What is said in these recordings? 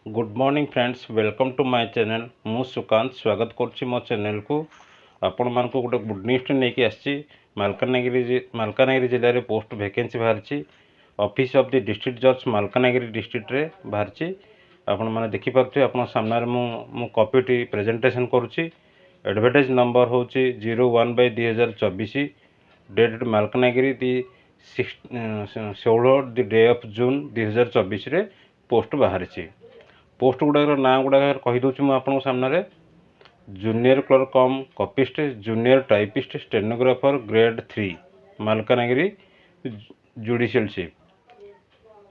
Good morning friends, welcome to my channel. मु सुकांत स्वागत करुच्ची मो चैनल को। आपण मान को गोटे गुड न्यूज नहीं आसी। मालकानगिरी जिले में पोस्ट वैकेंसी बाहरी ऑफिस ऑफ द डिस्ट्रिक्ट जज मालकानगिरी डिस्ट्रिक्ट रे बाहरी। आपण मैंने देखिपे आप सामने मु कॉपी प्रेजेंटेशन करुच्ची। एडवर्टाइज नंबर हूँ 01/2024। डेट मालकानगिरी दी 16 द डे ऑफ जून 2024 रे पोस्ट बाहरी। पोस्ट गुड़ाक ना गुड़ाक कहीदे मुझे सामने junior clerk cum copyist, junior typist, stenographer grade 3 Malkangiri judicial ship.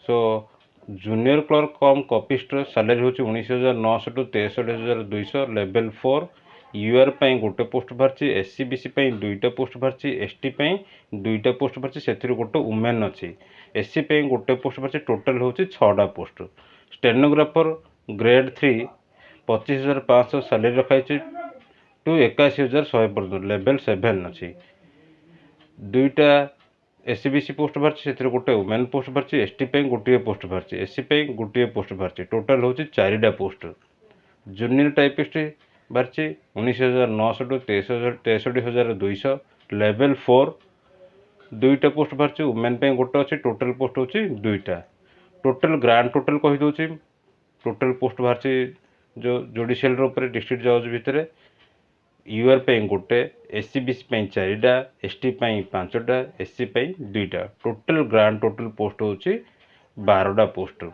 So junior clerk cum copyist salary हूँ 19,900 टू 63,200। लेवल 4 यूआर पर गोटे पोस्ट बाहरी, एससीबीसी दुईटा पोस्ट बाहरी, एसटी दुईटा पोस्ट बाहरी, से गोटे वुमेन अच्छी। एससी गोटे पोस्ट बाहरी, टोटाल हूँ 6टा पोस्ट। स्टेनोग्राफर ग्रेड 3 25,500 सैलरी रखाई टू 81,100 पर्यटन। लेवल 7 अच्छी। दुईटा एससीबीसी पोस्ट बाहरी, से गोटे वुमेन पोस्ट बाहरी, एसटी गोटे पोस्ट बाहरी, एससी गोटे पोस्ट बाहरी, टोटाल हूँ 4टा पोस्ट। जूनियर टाइपिस्ट बाहरी 19,900 टू 63,200। लेवल 4 दुईटा पोस्ट बाहरी, वुमेन गोटे अच्छी, टोटाल पोस्ट हूँ 2टा। टोटाल ग्रांड टोटाल कहीदे टोटाल पोस्ट बाहरी जो जुडिशियल डिस्ट्रिक्ट जज भितर यूआर गोटे, एससीबीसी 4टा, एसटी 5टा, एससी 2टा। टोटाल ग्रांड टोटाल पोस्ट हूँ 12टा post.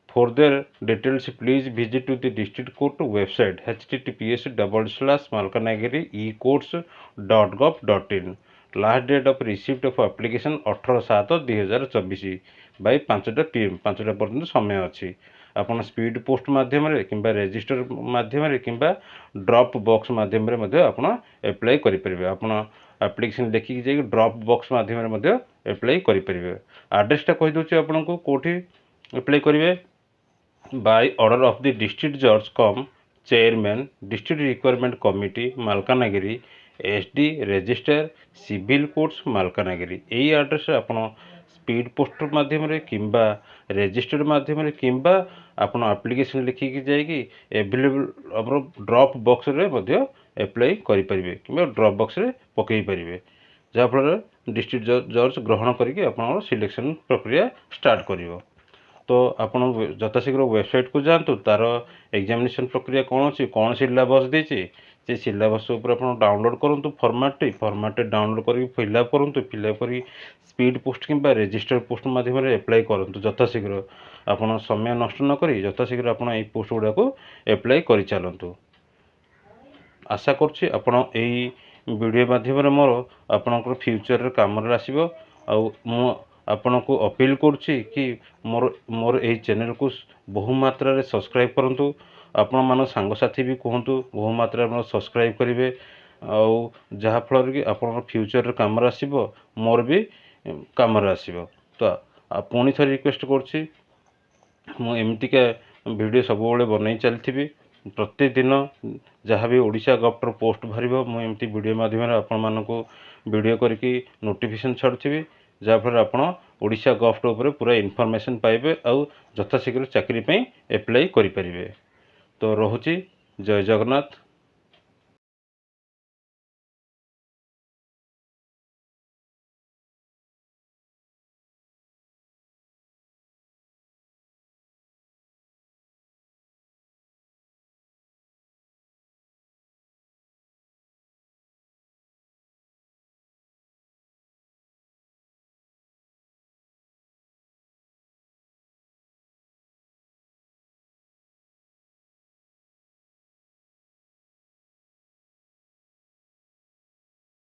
For their details please visit to the district court website https://malkanagiri.ecourts.gov.in। Last date of receipt of application 18/7/2024 by 5टा PM 5टा पर्यटन समय अच्छी। आपन स्पीड पोस्ट माध्यम कि रेजिस्टर माध्यम कि ड्रॉप बॉक्स माध्यम आप एप्लाई करेंगे। आपन एप्लिकेशन देखिए जाए ड्रॉप बॉक्स माध्यम एप्लाई करेंगे। आड्रेसटा कहीदे आपन को कौटी एप्लाई करेंगे। By order of the district जज cum chairman district requirement committee Malkangiri SD register civil courts Malkangiri. यही आड्रेस आप स्पीड पोस्ट माध्यम किंबा रजिस्टर माध्यम किंबा आपन एप्लिकेशन लिखिकी जाइए एवेलेबल आम ड्रॉप बॉक्स रे एप्लाई करेंगे कि ड्रॉप बॉक्स रे पकई पारे, जहाँफल डिस्ट्रिक्ट जज ग्रहण करके आप सिलेक्शन प्रक्रिया स्टार्ट कर। तो आपन यथाशीघ्र वेबसाइट को जातु, तार एग्जामिनेशन प्रक्रिया कौन अच्छी, कौन सिलेबस देती, से सिलेबस उपर आप डाउनलोड करूँ फर्माट डाउनलोड कर फिलअप करूँ। फिलअप कर स्पीड पोस्ट कि रजिस्टर पोस्ट माध्यम एप्लाई करूँ। यथाशीघ्र आपन समय नष्ट न करी यथाशीघ्र आप पोस्ट गुड़ा को एप्लाई कर चलतु। आशा करुच्ची आपन वीडियो माध्यम मोर आपणकर फ्यूचर काम आसो। आपण को अपील करुच्ची कि मोर यही चैनल को बहु मात्रा रे सब्सक्राइब करूँ। आपण मान सांगसाथी भी कहतु बहु मात्रा में सब्सक्राइब करेंगे। जहाँफल कि आप फ्यूचर काम आसो, मोर भी काम आसो। तो पुणी थे रिक्वेस्ट करुच्ची मुझे वीडियो सब बन चलती। प्रतिदिन जहाँ भी ओडिशा गफ्टर पोस्ट बाहर मुझे वीडियो माध्यम आपण मानक वीडियो करके नोटिफिकेशन छाड़ी, जहाँफल आप ओडिशा गफ्ट उपर पूरा इनफॉरमेशन पाइबे और यथाशीघ्र चाकरी एप्लाई करें। तो रोची जय जगन्नाथ।